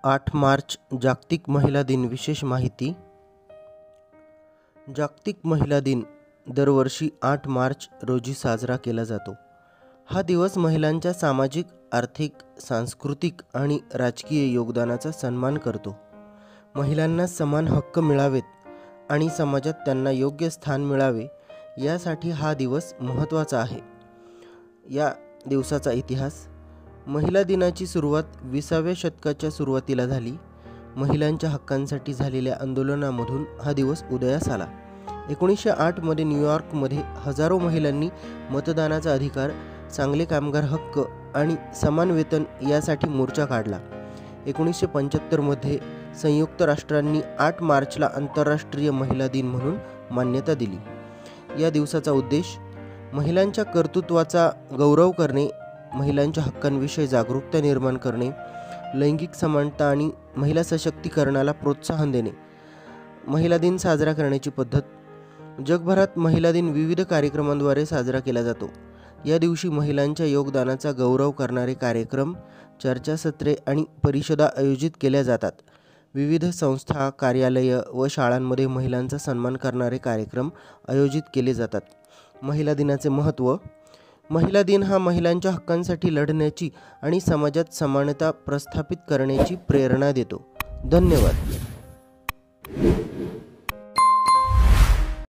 8 मार्च जागतिक महिला दिन विशेष माहिती। जागतिक महिला दिन दरवर्षी 8 मार्च रोजी साजरा केला जातो। हा दिवस महिलांच्या सामाजिक, आर्थिक, सांस्कृतिक आणि राजकीय योगदानाचा सन्मान करतो। महिलांना समान हक्क मिळावेत आणि समाजात त्यांना योग्य स्थान मिळावे यासाठी हा दिवस महत्त्वाचा आहे। या दिवसाचा इतिहास। महिला दिनाची सुरुवात 20व्या शतकाच्या सुरुवातीला झाली। महिलांच्या हक्कांसाठी झालेल्या आंदोलनामधून हा दिवस उदयास आला। 1908 मध्ये न्यूयॉर्कमध्ये हजारो महिलांनी मतदानाचा अधिकार, चांगले कामगार हक्क आणि समान वेतन यासाठी मोर्चा काढला। 1975 मध्ये संयुक्त राष्ट्रांनी 8 मार्चला आंतरराष्ट्रीय महिला दिन म्हणून मान्यता दिली। या दिवसाचा उद्देश महिलांच्या कर्तृत्वाचा गौरव करणे, महिलांच्या हक्कांविषयी जागरूकता निर्माण करणे, लैंगिक समानता आणि महिला सशक्तीकरणाला प्रोत्साहन देणे। महिला दिन साजरा करण्याची पद्धत। जगभरात महिला दिन विविध कार्यक्रमांद्वारे साजरा केला जातो। या दिवशी महिलांच्या योगदानाचा गौरव करणारे कार्यक्रम, चर्चासत्रे आणि परिषदा आयोजित केल्या जातात। विविध संस्था, कार्यालये व शाळांमध्ये महिलांचा सन्मान करणारे कार्यक्रम आयोजित केले जातात। महिला दिनाचे महत्त्व। महिला दिन हा महिलांच्या हक्कांसाठी लढण्याची आणि समाजात समानता प्रस्थापित करण्याची प्रेरणा देतो। धन्यवाद।